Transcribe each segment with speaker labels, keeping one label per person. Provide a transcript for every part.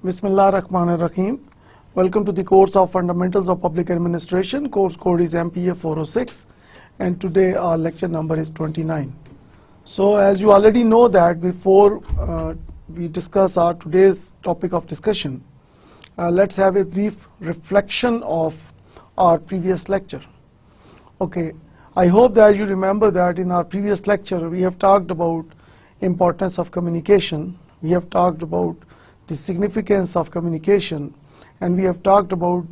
Speaker 1: Bismillah ar-Rahman ar-Rahim. Welcome to the course of Fundamentals of Public Administration. Course code is MPA 406 and today our lecture number is 29. So as you already know that before we discuss our today's topic of discussion, let's have a brief reflection of our previous lecture. Okay, I hope that you remember that in our previous lecture we have talked about importance of communication, we have talked about the significance of communication, and we have talked about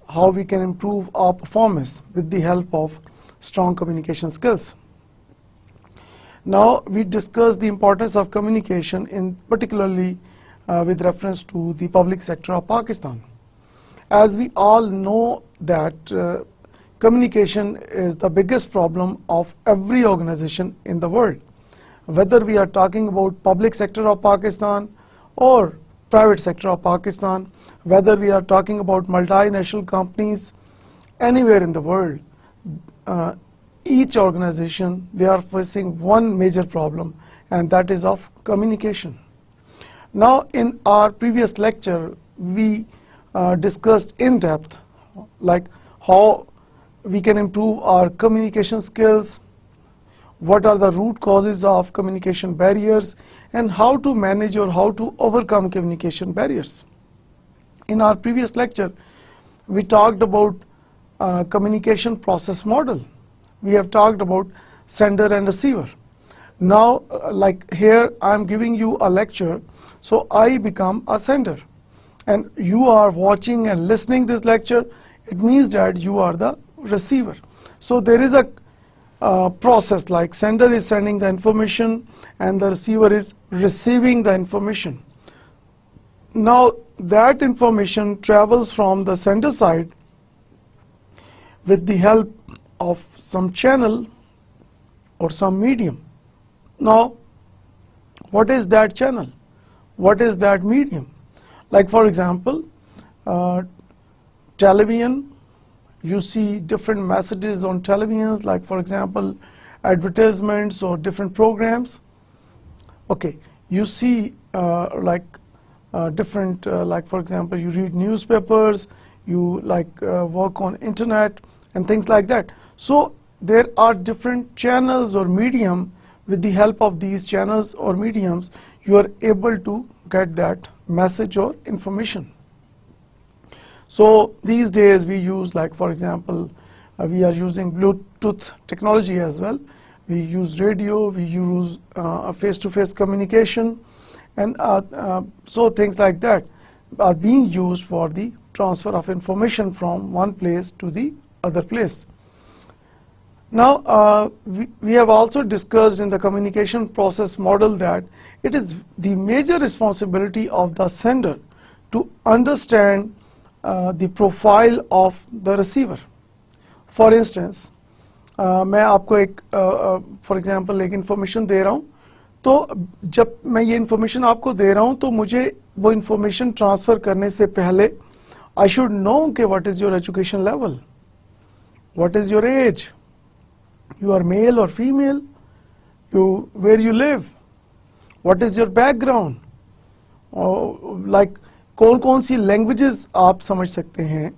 Speaker 1: how we can improve our performance with the help of strong communication skills. Now we discussed the importance of communication in particularly with reference to the public sector of Pakistan. As we all know that communication is the biggest problem of every organization in the world. Whether we are talking about public sector of Pakistan or private sector of Pakistan, whether we are talking about multinational companies anywhere in the world, each organization, they are facing one major problem, and that is of communication. Now in our previous lecture we discussed in depth like how we can improve our communication skills, what are the root causes of communication barriers, and how to manage or how to overcome communication barriers. In our previous lecture, we talked about communication process model. We have talked about sender and receiver. Now, like here, I am giving you a lecture, so I become a sender. And you are watching and listening this lecture, it means that you are the receiver. So there is a process like sender is sending the information and the receiver is receiving the information. Now that information travels from the sender side with the help of some channel or some medium. Now what is that channel? What is that medium? Like for example, television. You see different messages on televisions, like for example advertisements or different programs. Okay, you see different like for example you read newspapers, you work on internet and things like that. So there are different channels or medium. With the help of these channels or mediums you are able to get that message or information. So these days we use, like for example, we are using Bluetooth technology as well. We use radio, we use face-to-face communication, and so things like that are being used for the transfer of information from one place to the other place. Now we have also discussed in the communication process model that it is the major responsibility of the sender to understand the profile of the receiver. For instance, मैं आपको एक for example एक information दे रहा हूँ, तो जब मैं ये information आपको दे रहा हूँ तो मुझे वो information transfer करने से पहले I should know कि what is your education level, what is your age, you are male or female, where you live, what is your background, like कौन कौन सी लैंग्वेजेस आप समझ सकते हैं,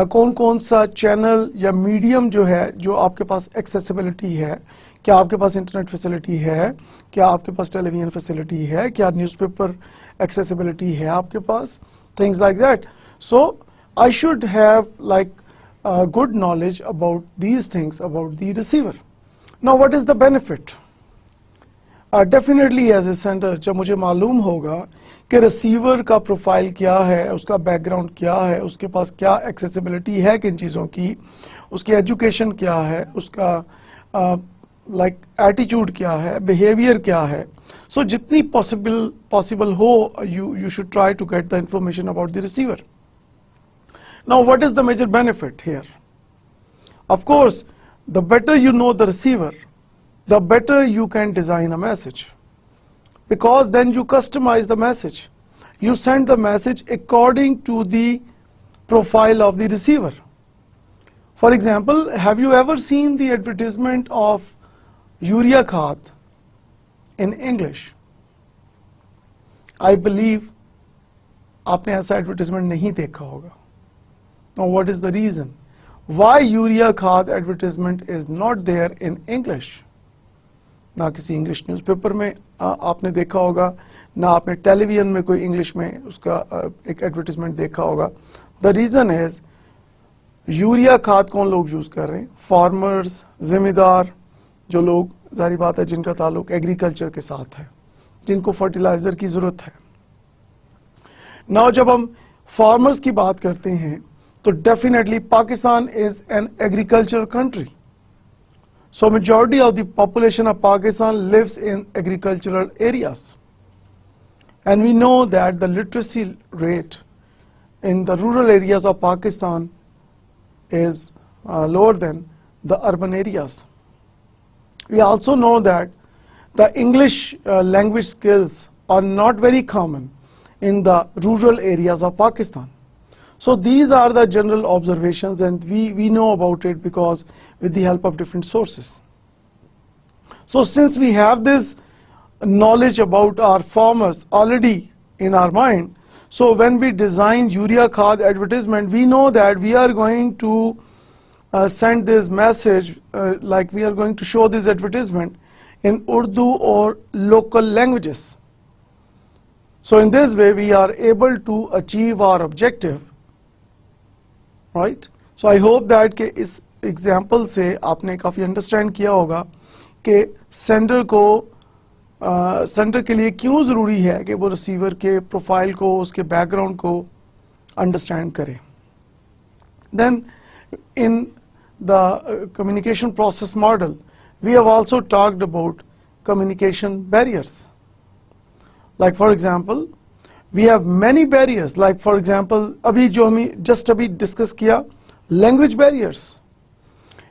Speaker 1: कौन कौन सा चैनल या मीडियम जो है जो आपके पास एक्सेसिबिलिटी है, क्या आपके पास इंटरनेट फैसिलिटी है, क्या आपके पास टेलीविजन फैसिलिटी है, क्या न्यूज़पेपर एक्सेसिबिलिटी है आपके पास, things like that. So I should have like good knowledge about these things about the receiver. Now what is the benefit? Definitely as a sender जब मुझे मालूम होगा कि receiver का प्रोफाइल क्या है, उसका बैकग्राउंड क्या है, उसके पास क्या एक्सेसिबिलिटी है किन चीज़ों की, उसकी एजुकेशन क्या है, उसका लाइक एटीट्यूड क्या है, बिहेवियर क्या है. सो जितनी पॉसिबल हो you should try to get the information about the receiver. Now what is the major benefit here? Of course, the better you know the receiver, the better you can design a message, because then you customize the message. You send the message according to the profile of the receiver. For example, have you ever seen the advertisement of urea खाद in English? I believe आपने ऐसा advertisement नहीं देखा होगा. Now what is the reason? Why urea खाद advertisement is not there in English? ना किसी English newspaper में आपने देखा होगा, ना आपने टेलीविजन में कोई इंग्लिश में उसका एक एडवर्टाइजमेंट देखा होगा. द रीज़न इज यूरिया खाद कौन लोग यूज़ कर रहे हैं? फार्मर्स, जिम्मेदार, जो लोग जारी बात है जिनका ताल्लुक एग्रीकल्चर के साथ है, जिनको फर्टिलाइज़र की ज़रूरत है. नाउ जब हम फार्मर्स की बात करते हैं तो definitely Pakistan is an agriculture country. So majority of the population of Pakistan lives in agricultural areas. And we know that the literacy rate in the rural areas of Pakistan is lower than the urban areas. We also know that the English language skills are not very common in the rural areas of Pakistan. So these are the general observations, and we know about it because with the help of different sources. So since we have this knowledge about our farmers already in our mind, so when we design urea खाद advertisement, we know that we are going to send this message, like we are going to show this advertisement in Urdu or local languages. So in this way we are able to achieve our objective. Right? So I hope that कि इस example से आपने काफ़ी understand किया होगा कि sender के लिए क्यों ज़रूरी है कि वो रिसीवर के प्रोफाइल को, उसके बैकग्राउंड को अंडरस्टैंड करे. Then in the communication process model we have also talked about communication barriers. Like for example we have many barriers, like for example अभी जो हमें just अभी discuss किया language barriers.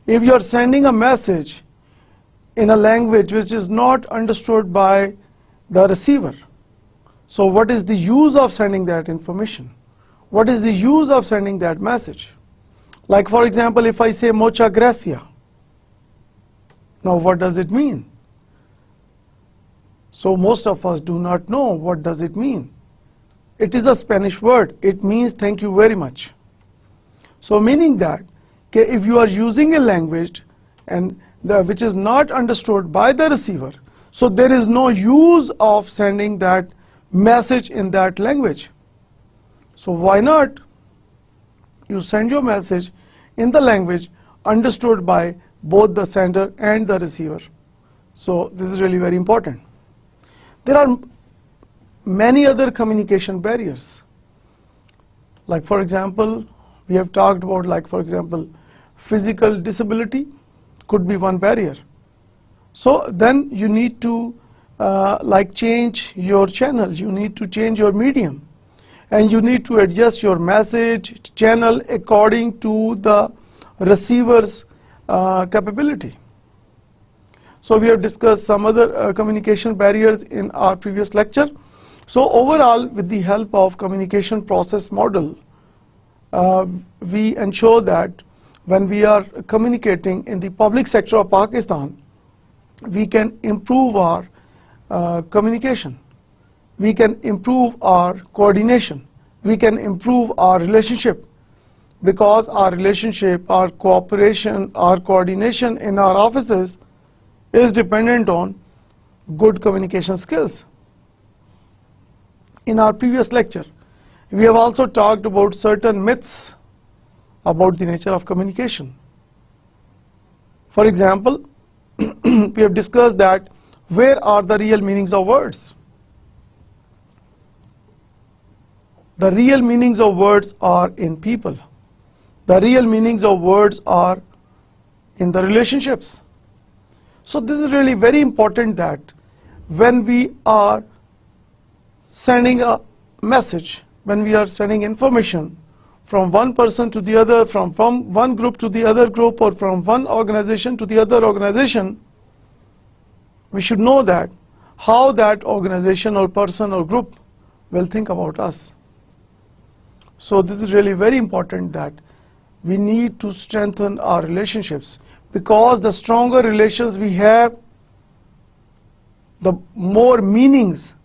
Speaker 1: If you are sending a message in a language which is not understood by the receiver, so what is the use of sending that information? What is the use of sending that message? Like for example, if I say muchas gracias, now what does it mean? So most of us do not know what does it mean. It is a Spanish word. It means thank you very much. So meaning that if you are using a language and which is not understood by the receiver, so there is no use of sending that message in that language. So why not you send your message in the language understood by both the sender and the receiver. So this is really very important. There are many other communication barriers. Like for example, we have talked about, like for example, physical disability could be one barrier. So then you need to like change your channel, you need to change your medium, and you need to adjust your message channel according to the receiver's capability. So we have discussed some other communication barriers in our previous lecture. So overall, with the help of communication process model, we ensure that when we are communicating in the public sector of Pakistan, we can improve our communication, we can improve our coordination, we can improve our relationship, because our relationship, our cooperation, our coordination in our offices is dependent on good communication skills. In our previous lecture, we have also talked about certain myths about the nature of communication. For example, we have discussed that where are the real meanings of words? The real meanings of words are in people. The real meanings of words are in the relationships. So this is really very important that when we are sending a message, when we are sending information, from one person to the other, from one group to the other group, or from one organization to the other organization, we should know that how that organization or person or group will think about us. So this is really very important that we need to strengthen our relationships, because the stronger relations we have, the more meanings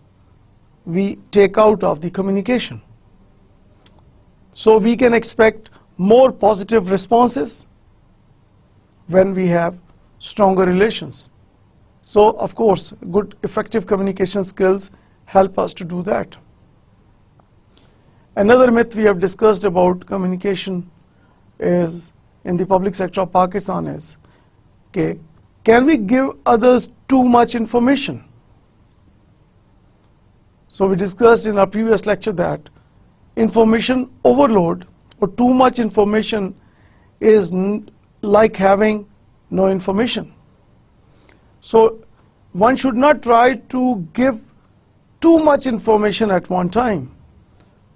Speaker 1: we take out of the communication. So we can expect more positive responses when we have stronger relations. So of course, good effective communication skills help us to do that. Another myth we have discussed about communication is in the public sector of Pakistan is, okay, can we give others too much information? So we discussed in our previous lecture that information overload or too much information is like having no information. So one should not try to give too much information at one time,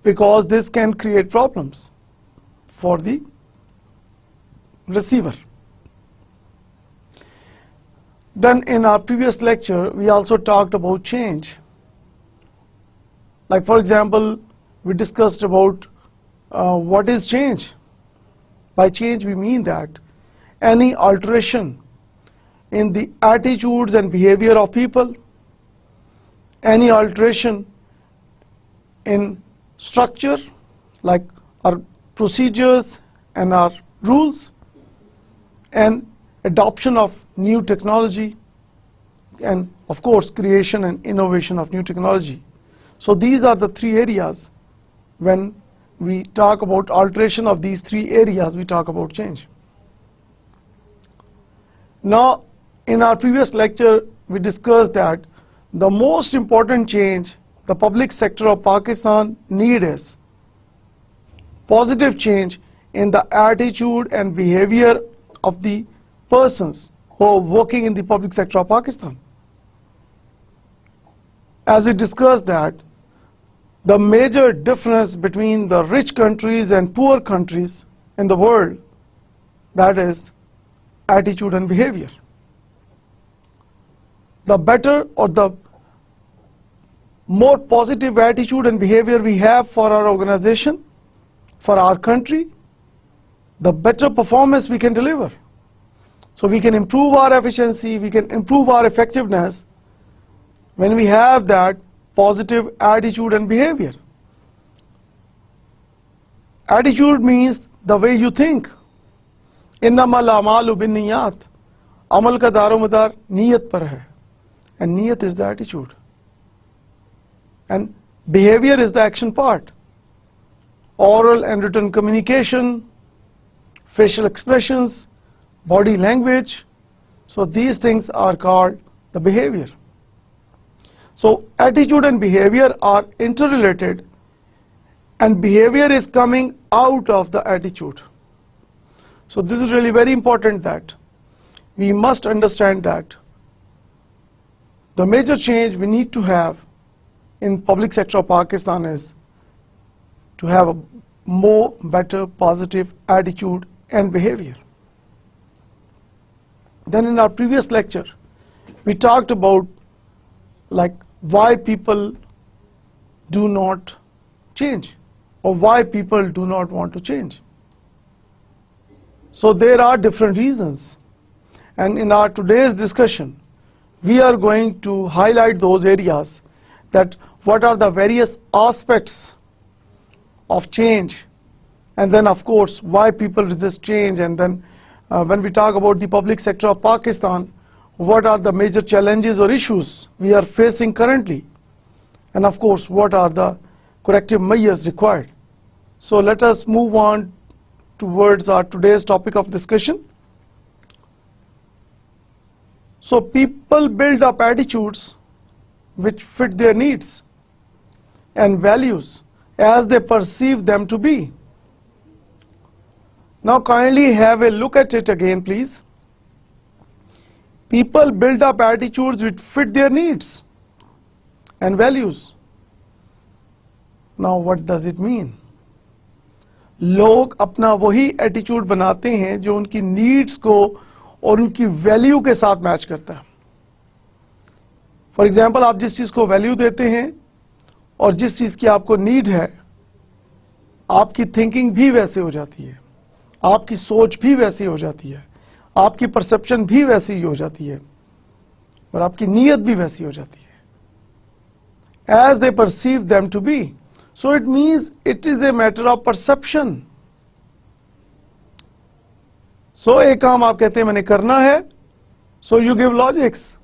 Speaker 1: because this can create problems for the receiver. Then in our previous lecture, we also talked about change. Like for example, we discussed about what is change. By change we mean that any alteration in the attitudes and behavior of people, any alteration in structure like our procedures and our rules, and adoption of new technology, and of course creation and innovation of new technology. So these are the three areas. When we talk about alteration of these three areas, we talk about change. Now in our previous lecture, we discussed that the most important change the public sector of Pakistan need is positive change in the attitude and behavior of the persons who are working in the public sector of Pakistan. As we discussed that the major difference between the rich countries and poor countries in the world, that is attitude and behavior. The better or the more positive attitude and behavior we have for our organization, for our country, the better performance we can deliver. So we can improve our efficiency, we can improve our effectiveness when we have that positive attitude and behavior. Attitude means the way you think. Innamal a'malu binniyat. Amal ka daromadar niyat par hai. And niyat is the attitude. And behavior is the action part. Oral and written communication, facial expressions, body language. So these things are called the behavior. So attitude and behavior are interrelated, and behavior is coming out of the attitude. So this is really very important that we must understand that the major change we need to have in public sector of Pakistan is to have a more better positive attitude and behavior. Then in our previous lecture, we talked about like why people do not change, or why people do not want to change. So there are different reasons, and in our today's discussion we are going to highlight those areas, that what are the various aspects of change, and then of course why people resist change, and then when we talk about the public sector of Pakistan, what are the major challenges or issues we are facing currently, and of course what are the corrective measures required. So let us move on towards our today's topic of discussion. So people build up attitudes which fit their needs and values as they perceive them to be. Now kindly have a look at it again, please. People build up attitudes which fit their needs and values. Now what does it mean? लोग अपना वही attitude बनाते हैं जो उनकी needs को और उनकी वैल्यू के साथ मैच करता है। फॉर एग्जाम्पल, आप जिस चीज को वैल्यू देते हैं और जिस चीज की आपको नीड है, आपकी थिंकिंग भी वैसे हो जाती है, आपकी सोच भी वैसी हो जाती है, आपकी परसेप्शन भी वैसी ही हो जाती है और आपकी नीयत भी वैसी हो जाती है, as they perceive them to be. So it means it is a matter of perception. So एक काम आप कहते हैं मैंने करना है, सो यू गिव लॉजिक्स,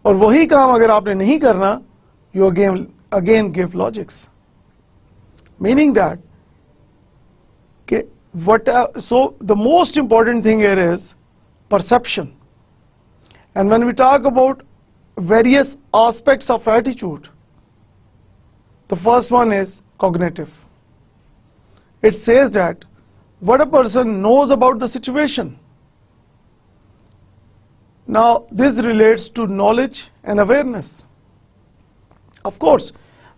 Speaker 1: और वही काम अगर आपने नहीं करना, you again give logics, meaning that so the most important thing here is perception. And when we talk about various aspects of attitude, the first one is cognitive. It says that what a person knows about the situation. Now this relates to knowledge and awareness. Of course,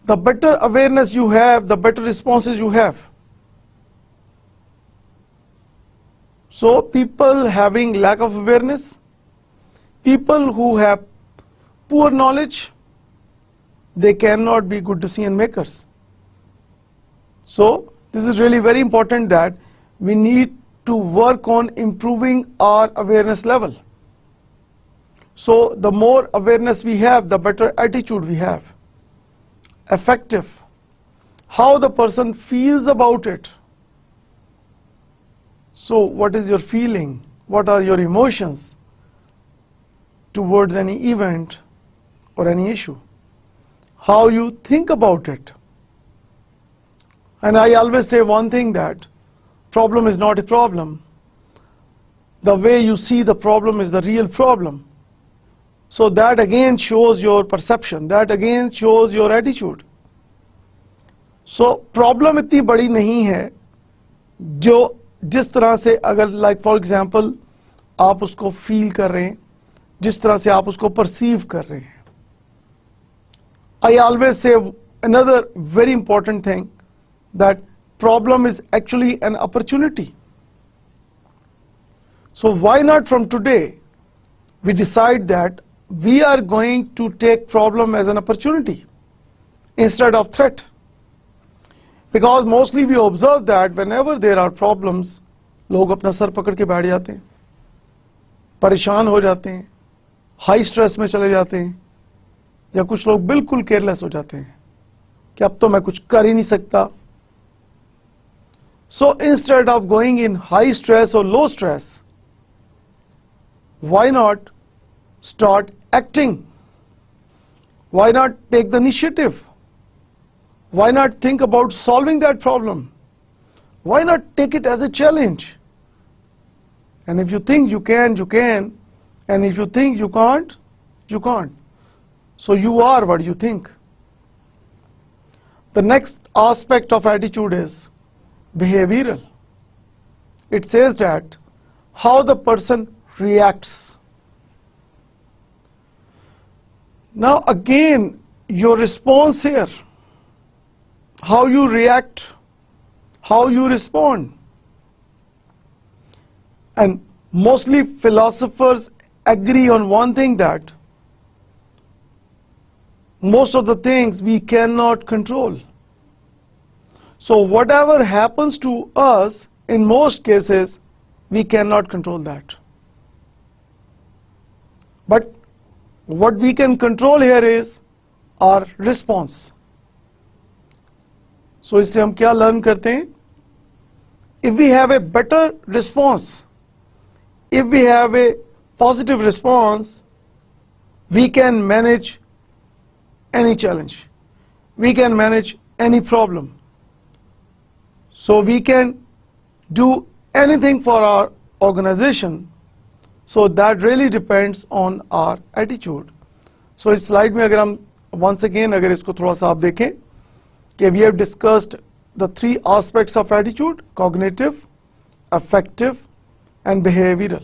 Speaker 1: the better awareness you have, the better responses you have. So people having lack of awareness, people who have poor knowledge, they cannot be good decision makers. So this is really very important that we need to work on improving our awareness level. So the more awareness we have, the better attitude we have. Effective, how the person feels about it. So what is your feeling? What are your emotions towards any event or any issue? How you think about it? And I always say one thing, that problem is not a problem. The way you see the problem is the real problem. So that again shows your perception, that again shows your attitude. So problem इतनी बड़ी नहीं है जो जिस तरह से, अगर like for example आप उसको फील कर रहे हैं, जिस तरह से आप उसको परसीव कर रहे हैं। I always say another very important thing, that problem is actually an opportunity. So why not from today we decide that we are going to take problem as an opportunity instead of threat. Because mostly we observe that whenever there are problems, लोग अपना sir पकड़ के बैठ जाते हैं, परेशान हो जाते हैं, हाई स्ट्रेस में चले जाते हैं, या कुछ लोग बिल्कुल केयरलेस हो जाते हैं कि अब तो मैं कुछ कर ही नहीं सकता। So instead of going in high stress or low stress, why not start acting? Why not take the initiative? Why not think about solving that problem? Why not take it as a challenge? And if you think you can, you can. And if you think you can't, you can't. So you are what you think. The next aspect of attitude is behavioral. It says that how the person reacts. Now again, your response here, how you react, how you respond. And mostly philosophers agree on one thing, that most of the things we cannot control. So whatever happens to us, in most cases, we cannot control that. But what we can control here is our response. So इससे हम क्या learn करते हैं? If we have a better response, if we have a positive response, we can manage any challenge, we can manage any problem. So we can do anything for our organization. So that really depends on our attitude. So इस slide में अगर हम once again अगर इसको थोड़ा सा आप देखें कि we have discussed the three aspects of attitude: cognitive, affective and behavioral.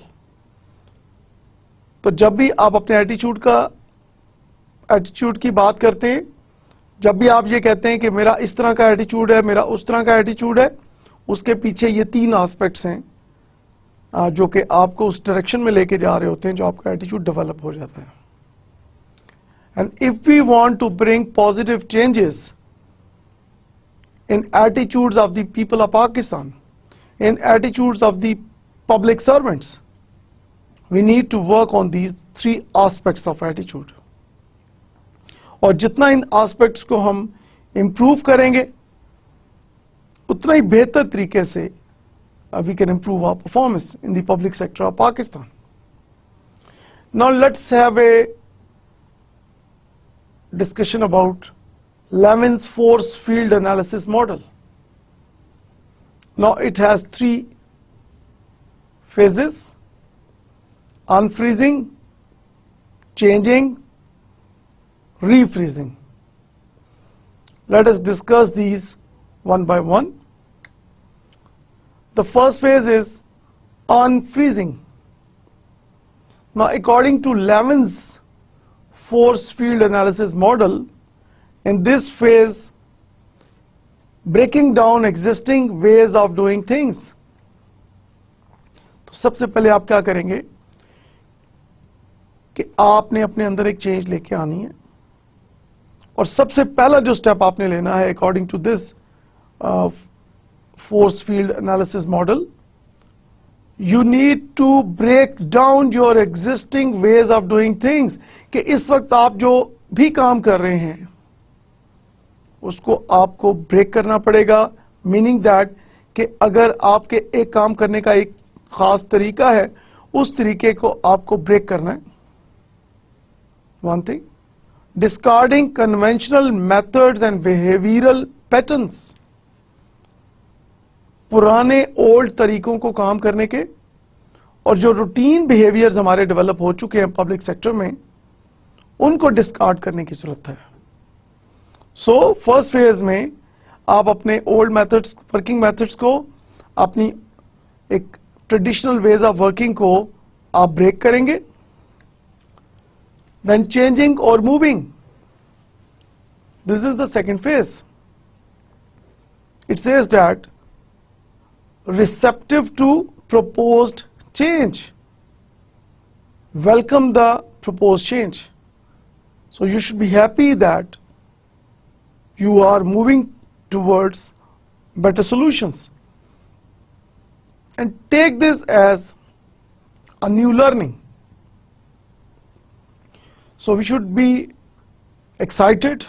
Speaker 1: तो जब भी आप अपने एटीट्यूड की बात करते हैं, जब भी आप ये कहते हैं कि मेरा इस तरह का एटीट्यूड है, मेरा उस तरह का एटीट्यूड है, उसके पीछे ये 3 एस्पेक्ट्स हैं जो कि आपको उस डायरेक्शन में लेके जा रहे होते हैं जो आपका एटीट्यूड डेवलप हो जाता है. And if we want to bring positive changes in attitudes of the people of Pakistan, in attitudes of the public servants, we need to work on these 3 aspects of attitude. और जितना इन aspects को हम improve करेंगे उतना ही बेहतर तरीके से we can improve our performance in the public sector of Pakistan. Now let's have a discussion about Levin's force field analysis model. Now it has 3 phases: unfreezing, changing, refreezing. Let us discuss these one by one. The first phase is unfreezing. Now according to Levin's force field analysis model, in this phase, breaking down existing ways of doing things. तो सबसे पहले आप क्या करेंगे कि आपने अपने अंदर एक चेंज लेके आनी है और सबसे पहला जो स्टेप आपने लेना है according to this force field analysis model, you need to break down your existing ways of doing things. कि इस वक्त आप जो भी काम कर रहे हैं उसको आपको ब्रेक करना पड़ेगा, मीनिंग दैट कि अगर आपके एक काम करने का एक खास तरीका है उस तरीके को आपको ब्रेक करना है. One thing, discarding conventional methods and behavioural patterns. पुराने ओल्ड तरीकों को काम करने के और जो रूटीन बिहेवियर्स हमारे डेवलप हो चुके हैं पब्लिक सेक्टर में उनको डिस्कार्ड करने की जरूरत है. सो फर्स्ट फेज में आप अपने ओल्ड मेथड्स, वर्किंग मेथड्स को, अपनी एक ट्रेडिशनल वेज ऑफ वर्किंग को आप ब्रेक करेंगे. देन चेंजिंग और moving, this is the second phase. It says that receptive to proposed change, welcome the proposed change. So you should be happy that you are moving towards better solutions and take this as a new learning. So we should be excited,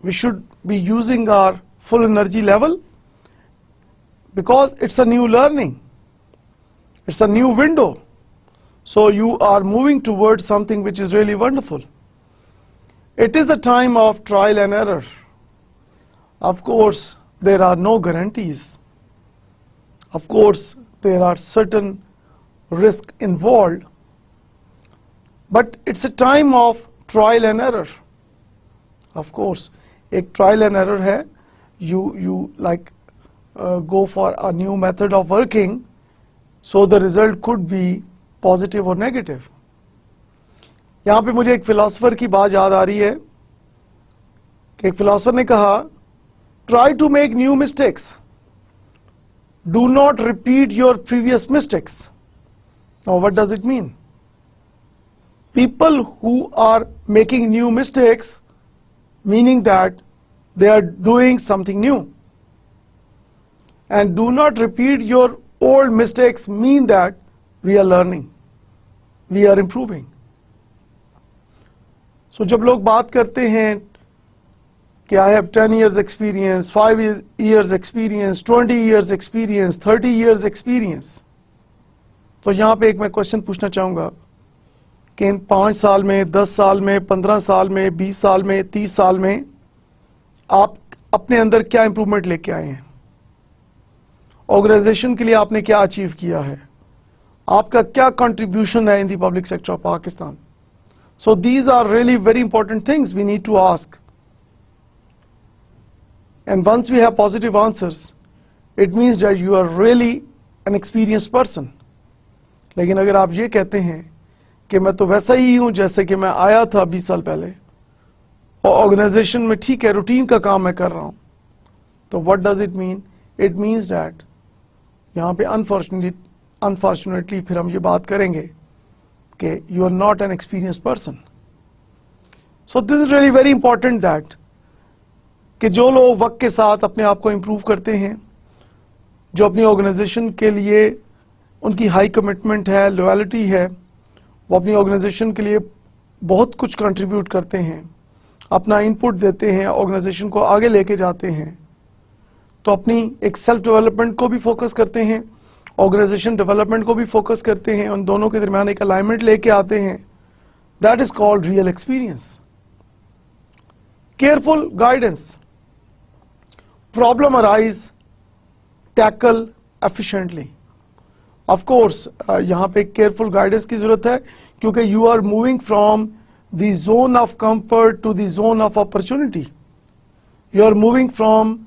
Speaker 1: we should be using our full energy level because it's a new learning, it's a new window. So you are moving towards something which is really wonderful. It is a time of trial and error. Of course, there are no guarantees. Of course, there are certain risks involved. But it's a time of trial and error. Of course, एक trial and error है. You like go for a new method of working, so the result could be positive or negative. यहाँ पे मुझे एक philosopher की बात याद आ रही है कि एक फिलोसोफर ने कहा, try to make new mistakes, do not repeat your previous mistakes. Now what does it mean? People who are making new mistakes, meaning that they are doing something new. And do not repeat your old mistakes mean that we are learning, we are improving. So जब लोग बात करते हैं कि I have 10 years experience, 5 years experience, 20 years experience, 30 years experience, तो यहाँ पे एक मैं क्वेश्चन पूछना चाहूँगा कि इन 5 साल में, 10 साल में, 15 साल में, 20 साल में, 30 साल में आप अपने अंदर क्या इंप्रूवमेंट लेके आए हैं? ऑर्गेनाइजेशन के लिए आपने क्या अचीव किया है? आपका क्या कंट्रीब्यूशन है in the public sector of Pakistan? So these are really very important things we need to ask. And once we have positive answers, it means that you are really an experienced person. लेकिन अगर आप ये कहते हैं कि मैं तो वैसा ही हूं जैसे कि मैं आया था 20 साल पहले, और ऑर्गेनाइजेशन में ठीक है रूटीन का काम मैं कर रहा हूं, तो what does it mean? It means that यहां पे अनफॉर्चुनेटली फिर हम ये बात करेंगे कि you are not an experience person. So this is really very important that कि जो लोग वक्त के साथ अपने आप को इम्प्रूव करते हैं, जो अपनी ऑर्गेनाइजेशन के लिए उनकी हाई कमिटमेंट है, लॉयल्टी है, वो अपनी ऑर्गेनाइजेशन के लिए बहुत कुछ कंट्रीब्यूट करते हैं, अपना इनपुट देते हैं, ऑर्गेनाइजेशन को आगे लेके जाते हैं, तो अपनी एक सेल्फ डेवलपमेंट को भी फोकस करते हैं, ऑर्गेनाइजेशन डेवलपमेंट को भी फोकस करते हैं, उन दोनों के दरमियान एक अलाइनमेंट लेके आते हैं. That is called real experience. Careful guidance. Problem arise, tackle efficiently. Of course यहां पे केयरफुल गाइडेंस की जरूरत है, क्योंकि you are moving from the zone of comfort to the zone of opportunity. You are moving from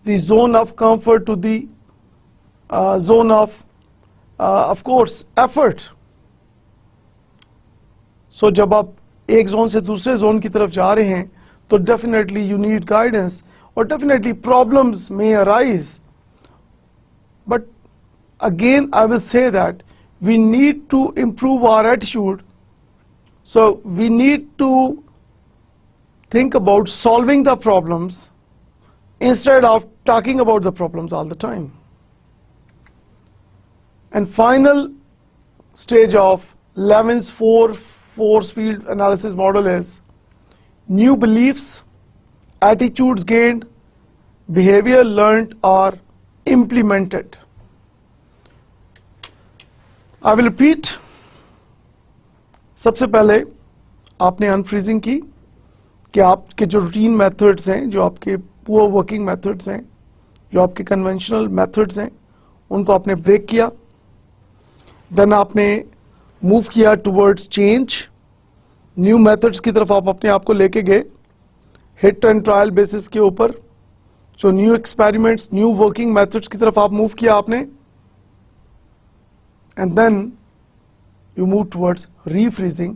Speaker 1: the zone of comfort to the zone of course effort. So जब आप एक zone से दूसरे zone की तरफ जा रहे हैं तो डेफिनेटली यू नीड गाइडेंस, और definitely problems may arise, but again I will say that we need to improve our attitude. So we need to think about solving the problems instead of talking about the problems all the time. And final stage of Levin's force field analysis model is new beliefs, attitudes gained, behavior learned or implemented. I will repeat. सबसे पहले आपने unfreezing की कि आपके जो routine methods हैं, जो आपके पुअर वर्किंग मेथड्स हैं, जो आपके कन्वेंशनल मेथड्स हैं, उनको आपने ब्रेक किया. देन आपने मूव किया टुवर्ड्स चेंज. न्यू मेथड्स की तरफ आप अपने आप को लेके गए, हिट एंड ट्रायल बेसिस के ऊपर. So new experiments, new working methods की तरफ आप मूव किया आपने. And then you move towards refreezing,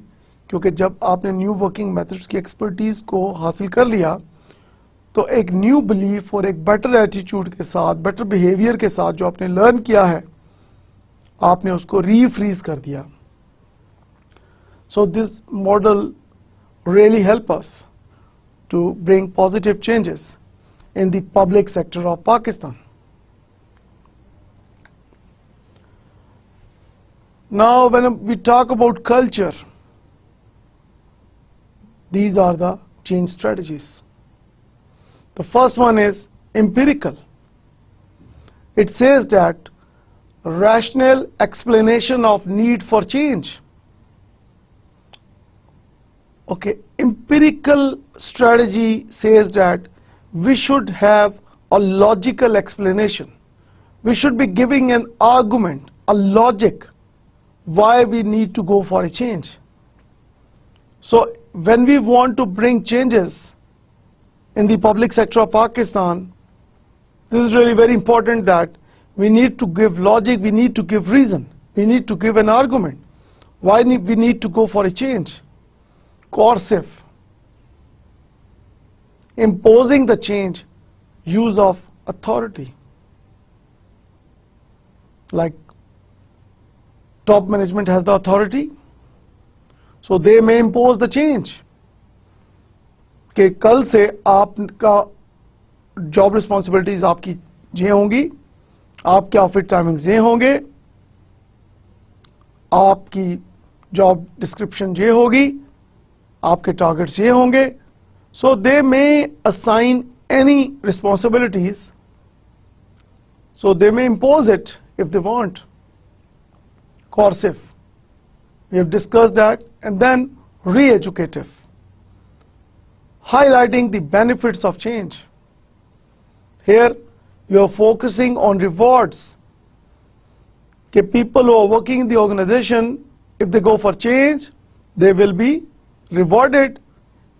Speaker 1: क्योंकि जब आपने न्यू वर्किंग मेथड्स की एक्सपर्टीज को हासिल कर लिया तो एक न्यू बिलीफ और एक बेटर एटीट्यूड के साथ, बेटर बिहेवियर के साथ जो आपने लर्न किया है, आपने उसको रीफ्रीज कर दिया. So this model really help us to bring positive changes in the public sector of Pakistan. Now when we talk about culture, these are the change strategies. The first one is empirical. It says that rational explanation of need for change. Okay, empirical strategy says that we should have a logical explanation. We should be giving an argument, a logic, why we need to go for a change. So when we want to bring changes in the public sector of Pakistan, this is really very important that we need to give logic, we need to give reason, we need to give an argument why we need to go for a change. Coercive, imposing the change, use of authority, like top management has the authority, so they may impose the change कि कल से आपका job responsibilities आपकी ये होंगी, आपके office timings ये होंगे, आपकी जॉब डिस्क्रिप्शन ये होगी, आपके टारगेट्स ये होंगे. So they may assign any responsibilities, so they may impose it if they want. Coercive, we have discussed that. And then re-educative, highlighting the benefits of change. Here you are focusing on rewards. Okay, people who are working in the organization, if they go for change, they will be rewarded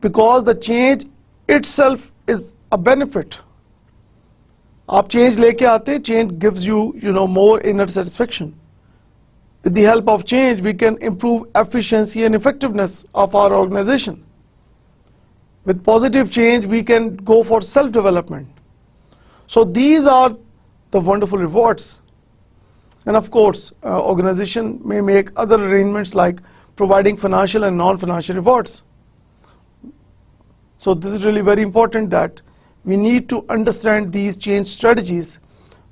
Speaker 1: because the change itself is a benefit. आप change लेके आते, change gives you more inner satisfaction. With the help of change, we can improve efficiency and effectiveness of our organization. With positive change, we can go for self-development. So these are the wonderful rewards. And of course, organization may make other arrangements like providing financial and non-financial rewards. So this is really very important that we need to understand these change strategies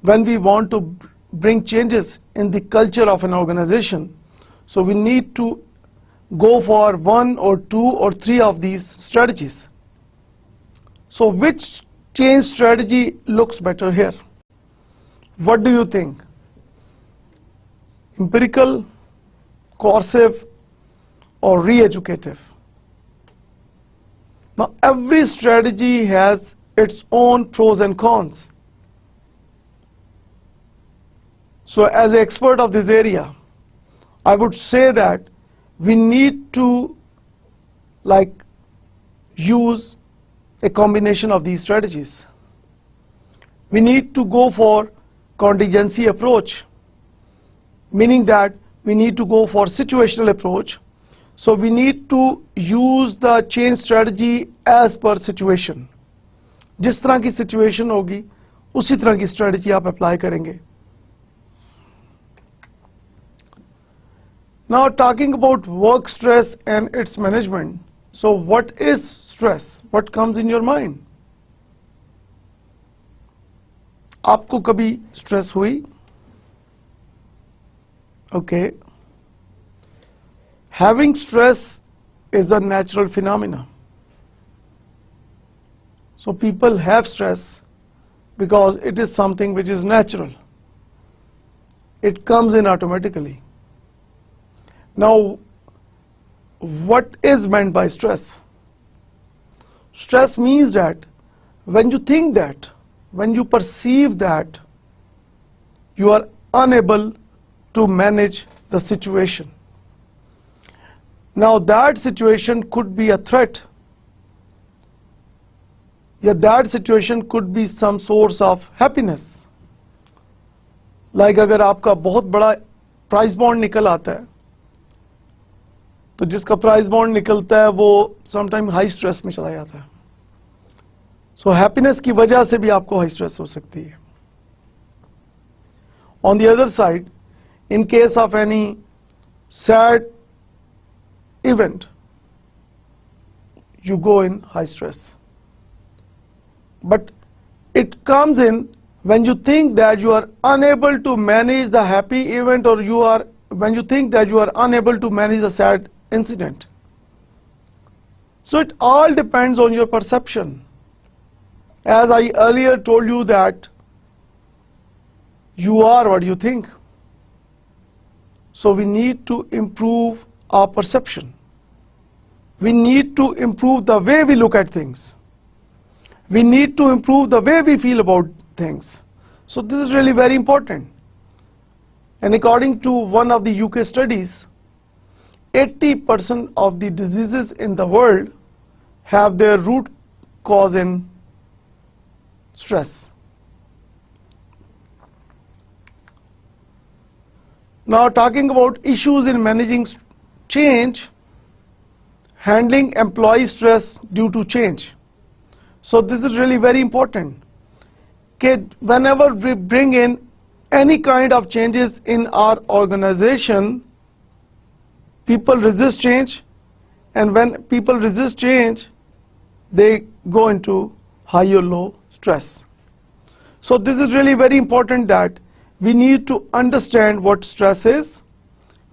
Speaker 1: when we want to bring changes in the culture of an organization. So we need to go for one or two or three of these strategies. So which change strategy looks better here? What do you think? Empirical, coercive, or re-educative? Now every strategy has its own pros and cons. So as an expert of this area, I would say that we need to use a combination of these strategies. We need to go for contingency approach, meaning that we need to go for situational approach. So we need to use the change strategy as per situation. जिस तरह की situation होगी, उसी तरह की strategy आप apply करेंगे. Now talking about work stress and its management. So what is stress? What comes in your mind? आपको कभी stress हुई? Okay. Having stress is a natural phenomenon. So people have stress because it is something which is natural. It comes in automatically. Now, what is meant by stress? Stress means that when you think that, when you perceive that you are unable to manage the situation. Now that situation could be a threat. Yeah, that situation could be some source of happiness. Like अगर आपका बहुत बड़ा price bond निकल आता है, तो जिसका price bond निकलता है वो समटाइम हाई स्ट्रेस में चला जाता है. सो हैप्पीनेस की वजह से भी आपको हाई स्ट्रेस हो सकती है. On the other side, in case of any sad event, you go in high stress. But it comes in when you think that you are unable to manage the happy event, or when you think that you are unable to manage the sad incident. So it all depends on your perception. As I earlier told you that you are what you think. So we need to improve our perception. We need to improve the way we look at things. We need to improve the way we feel about things. So this is really very important. And according to one of the UK studies, 80% of the diseases in the world have their root cause in stress. Now talking about issues in managing change, handling employee stress due to change. So this is really very important. Whenever we bring in any kind of changes in our organization, people resist change, and when people resist change, they go into high or low stress. So this is really very important that we need to understand what stress is.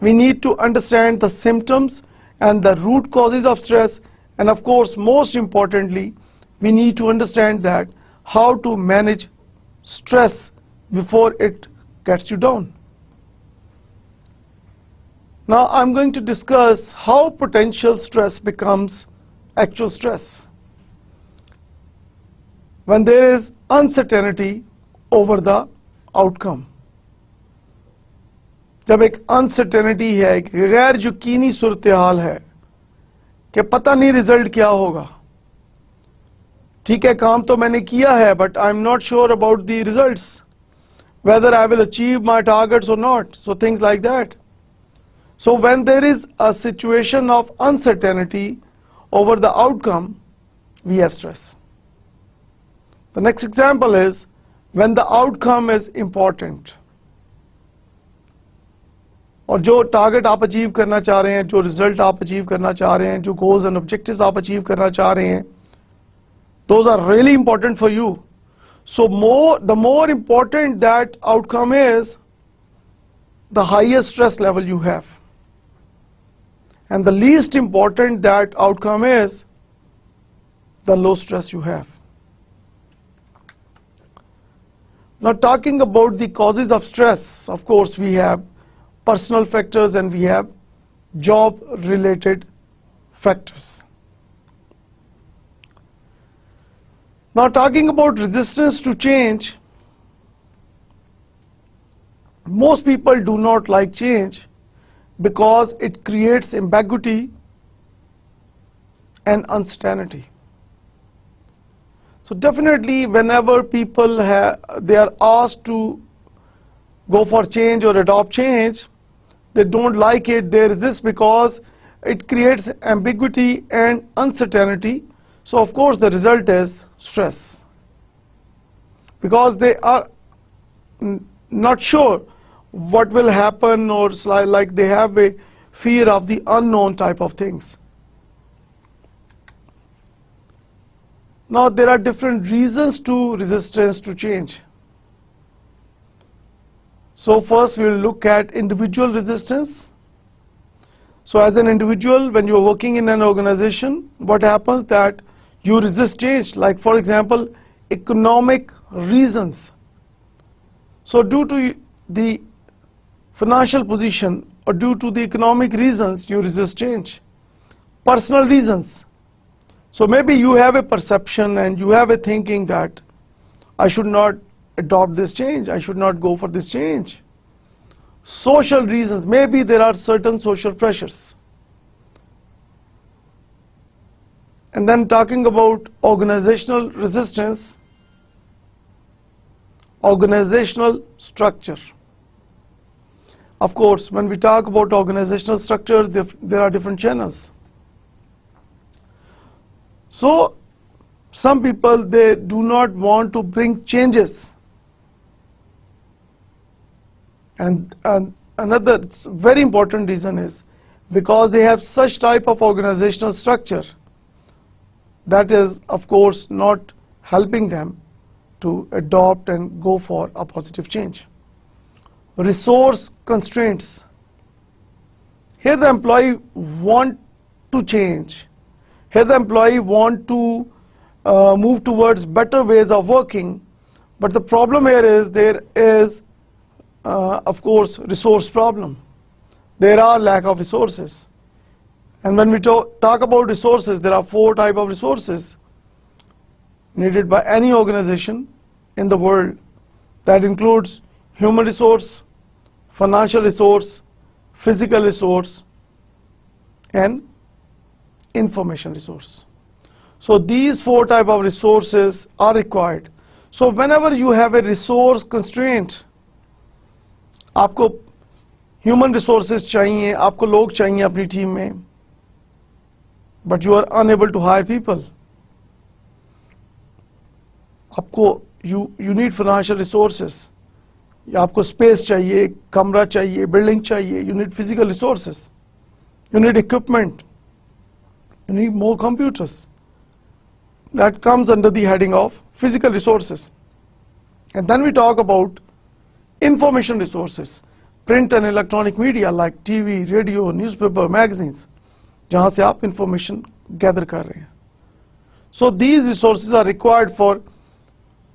Speaker 1: We need to understand the symptoms and the root causes of stress, and of course most importantly we need to understand that how to manage stress before it gets you down. Now I'm going to discuss how potential stress becomes actual stress. When there is uncertainty over the outcome. जब एक uncertainty है, एक गैर यकीनी सूरत हाल है कि पता नहीं रिजल्ट क्या होगा. ठीक है, काम तो मैंने किया है, but I am not sure about the results, whether I will achieve my targets or not. So things like that. So when there is a situation of uncertainty over the outcome, we have stress. The next example is when the outcome is important. और जो target आप achieve करना चाह रहे हैं, जो result आप achieve करना चाह रहे हैं, जो गोल्स एंड ऑब्जेक्टिव्स आप अचीव करना चाह रहे हैं, those are really important for you. So the more important that outcome is, the higher stress level you have. And the least important that outcome is, the low stress you have. Now talking about the causes of stress, of course we have personal factors and we have job related factors. Now talking about resistance to change, most people do not like change because it creates ambiguity and uncertainty. So definitely whenever people they are asked to go for change or adopt change, they don't like it, they resist because it creates ambiguity and uncertainty. So of course the result is stress, because they are not sure what will happen, or like they have a fear of the unknown type of things. Now there are different reasons to resistance to change. So first we will look at individual resistance. So as an individual, when you are working in an organization, what happens that you resist change, like for example economic reasons. So due to the financial position or due to the economic reasons, you resist change. Personal reasons. So maybe you have a perception and you have a thinking that I should not adopt this change, I should not go for this change. Social reasons, maybe there are certain social pressures. And then talking about organizational resistance, organizational structure. Of course, when we talk about organizational structure, there are different channels. So some people, they do not want to bring changes. And another very important reason is because they have such type of organizational structure that is of course not helping them to adopt and go for a positive change. Resource constraints. Here the employee want to change. Here the employee want to move towards better ways of working, but the problem here is there is of course resource problem. There are lack of resources. And when we talk about resources, there are 4 types of resources needed by any organization in the world. That includes human resource, financial resource, physical resource, and information resource. So these 4 types of resources are required. So whenever you have a resource constraint, आपको human resources चाहिए, आपको लोग चाहिए अपनी team में, but you are unable to hire people. आपको you need financial resources. आपको space चाहिए, कमरा चाहिए, building चाहिए, you need physical resources, you need equipment, you need more computers. That comes under the heading of physical resources. And then we talk about information resources, print and electronic media like TV, radio, newspaper, magazines, जहाँ से आप information gather कर रहे हैं. So these resources are required for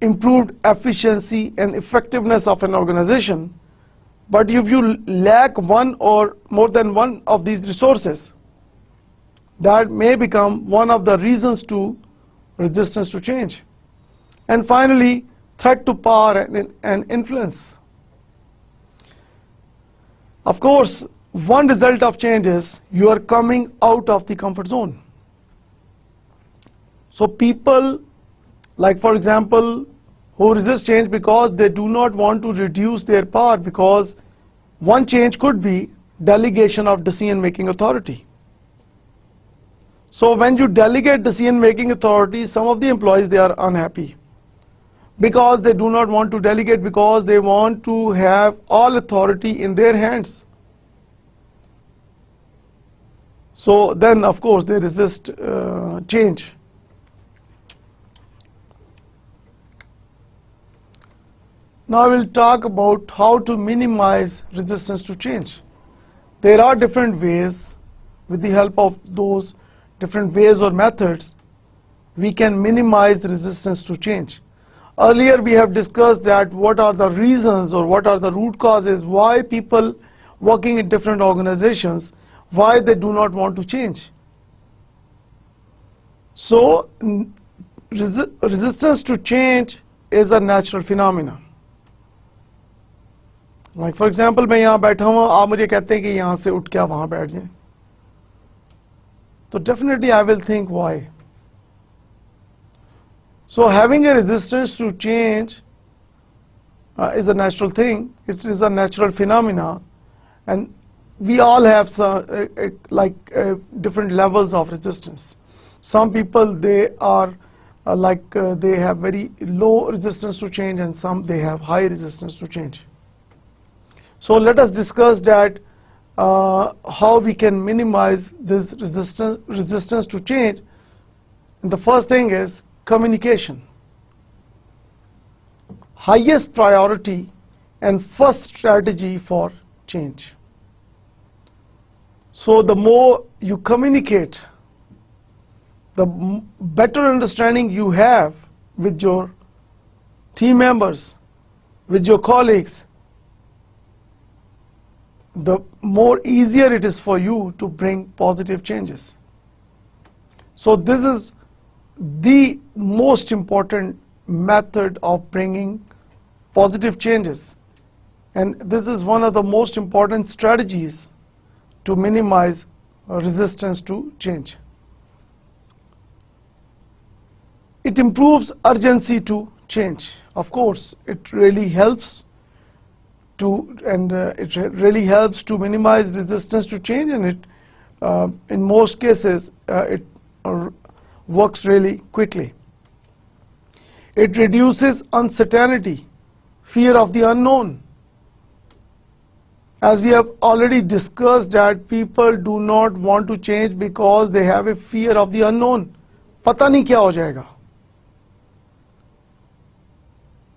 Speaker 1: improved efficiency and effectiveness of an organization. But if you lack one or more than one of these resources, that may become one of the reasons to resistance to change. And finally, threat to power and influence. Of course, one result of change is you are coming out of the comfort zone. So people, like for example, who resist change because they do not want to reduce their power, because one change could be delegation of decision-making authority. So when you delegate the decision-making authority, some of the employees, they are unhappy because they do not want to delegate, because they want to have all authority in their hands. So then, of course, they resist change. Now I will talk about how to minimize resistance to change. There are different ways. With the help of those different ways or methods, we can minimize resistance to change. Earlier we have discussed that what are the reasons or what are the root causes why people working in different organizations, why they do not want to change. So resistance to change is a natural phenomenon. Like for example, मैं यहाँ बैठा हूँ, आप मुझे कहते हैं कि यहाँ से उठ के आप वहाँ बैठ जाएं, तो definitely I will think why. So having a resistance to change is a natural thing. It is a natural phenomena, and we all have some different levels of resistance. Some people, they are they have very low resistance to change, and some they have high resistance to change. So let us discuss that how we can minimize this resistance to change. And the first thing is communication. Highest priority and first strategy for change. So the more you communicate, the better understanding you have with your team members, with your colleagues, the more easier it is for you to bring positive changes. So this is the most important method of bringing positive changes, and this is one of the most important strategies to minimize resistance to change. It improves urgency to change. Of course, it really helps to minimize resistance to change, and it in most cases it works really quickly. It reduces uncertainty, fear of the unknown. As we have already discussed, that people do not want to change because they have a fear of the unknown. पता नहीं क्या हो जाएगा.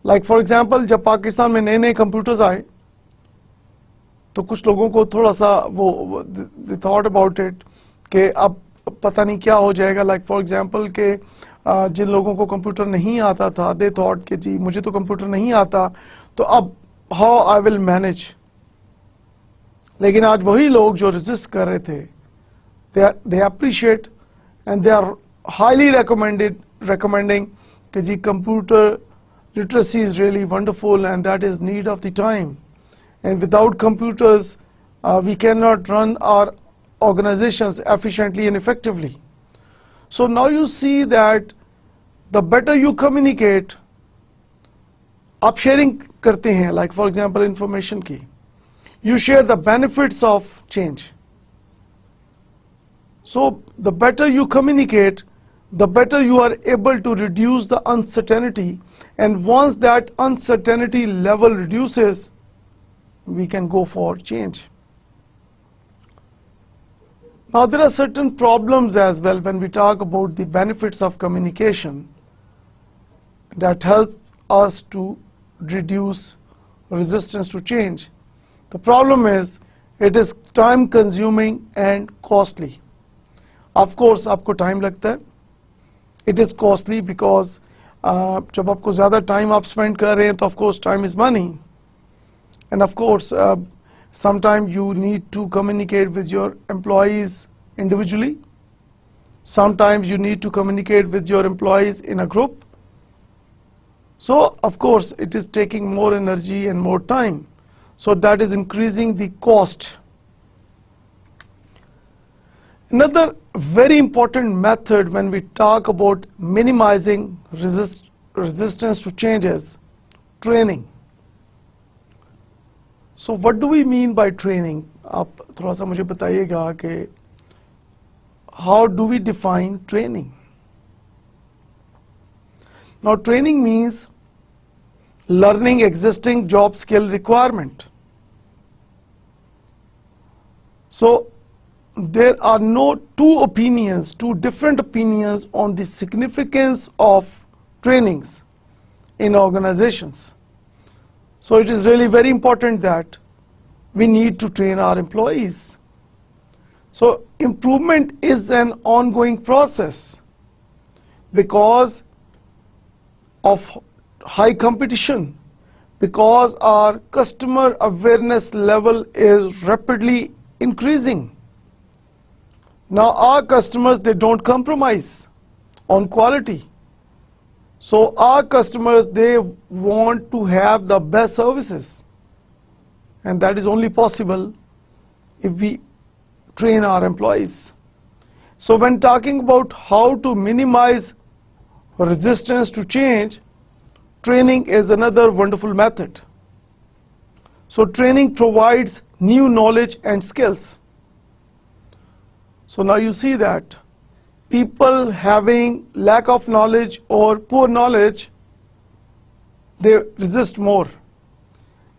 Speaker 1: Like for example, जब पाकिस्तान में नए नए computers आए, तो कुछ लोगों को थोड़ा सा वो they thought about it कि अब पता नहीं क्या हो जाएगा. Like for example कि जिन लोगों को कंप्यूटर नहीं आता था, they thought कि जी मुझे तो कंप्यूटर नहीं आता, तो अब how I will manage. लेकिन आज वही लोग जो resist कर रहे थे, they appreciate and they are highly recommending कि जी computer literacy is really wonderful and that is need of the time. And without computers, we cannot run our organizations efficiently and effectively. So now you see that the better you communicate, आप sharing करते हैं, like for example information की, you share the benefits of change. So the better you communicate, the better you are able to reduce the uncertainty, and once that uncertainty level reduces, we can go for change. Now there are certain problems as well when we talk about the benefits of communication that help us to reduce resistance to change. The problem is it is time consuming and costly. Of course आपको time लगता है. It is costly because जब आपको ज़्यादा time आप spend कर रहे हैं, तो of course time is money. And of course, sometimes you need to communicate with your employees individually. Sometimes you need to communicate with your employees in a group. So, of course, it is taking more energy and more time. So that is increasing the cost. Another very important method when we talk about minimizing resistance to change is training. So what do we mean by training? आप थोड़ा सा मुझे बताइएगा कि how do we define training? Now, training means learning existing job skill requirement. So, there are no two different opinions on the significance of trainings in organizations. So, it is really very important that we need to train our employees. So, improvement is an ongoing process because of high competition, because our customer awareness level is rapidly increasing. Now, our customers, they don't compromise on quality. So, our customers, they want to have the best services, and that is only possible if we train our employees. So, when talking about how to minimize resistance to change, training is another wonderful method. So, training provides new knowledge and skills. So, now you see that people having lack of knowledge or poor knowledge, they resist more.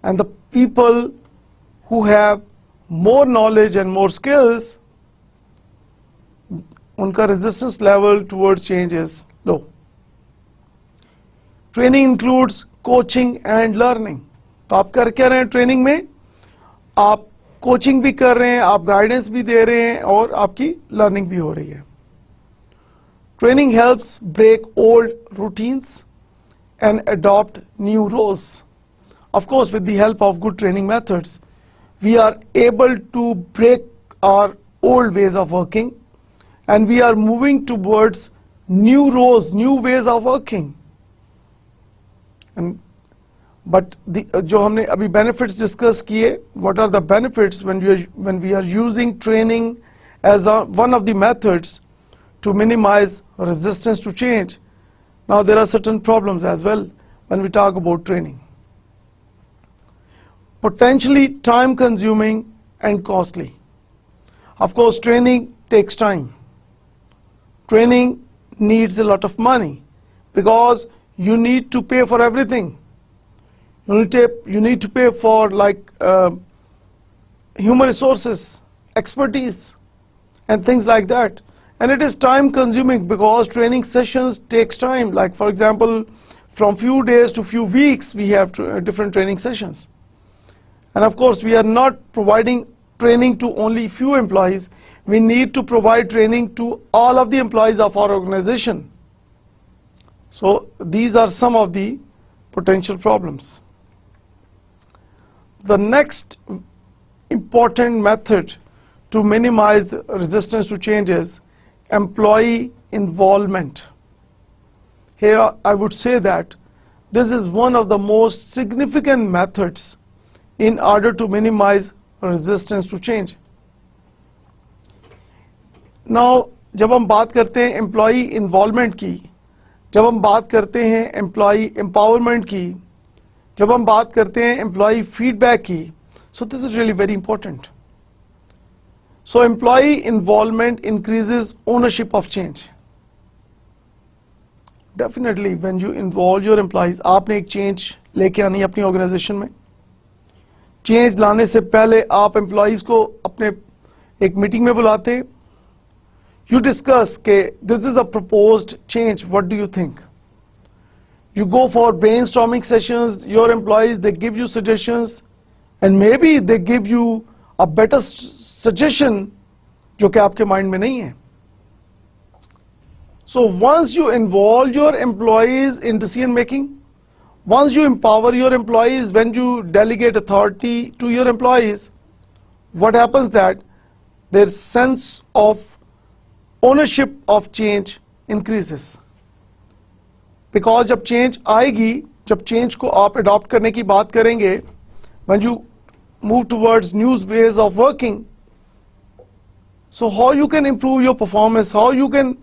Speaker 1: And the people who have more knowledge and more skills, उनका resistance level towards change is low. Training includes coaching and learning. तो आप कर क्या रहे हैं training में? आप coaching भी कर रहे हैं, आप गाइडेंस भी दे रहे हैं और आपकी लर्निंग भी हो रही है. Training helps break old routines and adopt new roles. Of course, with the help of good training methods, we are able to break our old ways of working and we are moving towards new roles, new ways of working. But जो हमने अभी benefits discuss किए, what are the benefits when we are using training as one of the methods to minimize resistance to change? Now, there are certain problems as well when we talk about training. Potentially time consuming and costly. Of course, training takes time. Training needs a lot of money because you need to pay for everything. You need to pay for like human resources, expertise, and things like that. And it is time consuming because training sessions takes time. Like for example, from few days to few weeks, we have different training sessions. And of course, we are not providing training to only few employees. We need to provide training to all of the employees of our organization. So these are some of the potential problems. The next important method to minimize the resistance to change is employee involvement. Here I would say that this is one of the most significant methods in order to minimize resistance to change. Now, जब हम बात करते हैं employee involvement की, जब हम बात करते हैं employee empowerment की, जब हम बात करते हैं employee feedback की, so this is really very important. So employee involvement increases ownership of change. Definitely, when you involve your employees, आपने एक change लेके आनी है अपनी organization में. Change लाने से पहले आप employees को अपने एक meeting में बुलाते. You discuss कि this is a proposed change. What do you think? You go for brainstorming sessions. Your employees, they give you suggestions, and maybe they give you a better suggestion जो कि आपके mind में नहीं है. So once you involve your employees in decision making, once you empower your employees, when you delegate authority to your employees, what happens that their sense of ownership of change increases. Because जब change आएगी, जब change को आप adopt करने की बात करेंगे, when you move towards new ways of working, so how you can improve your performance, how you can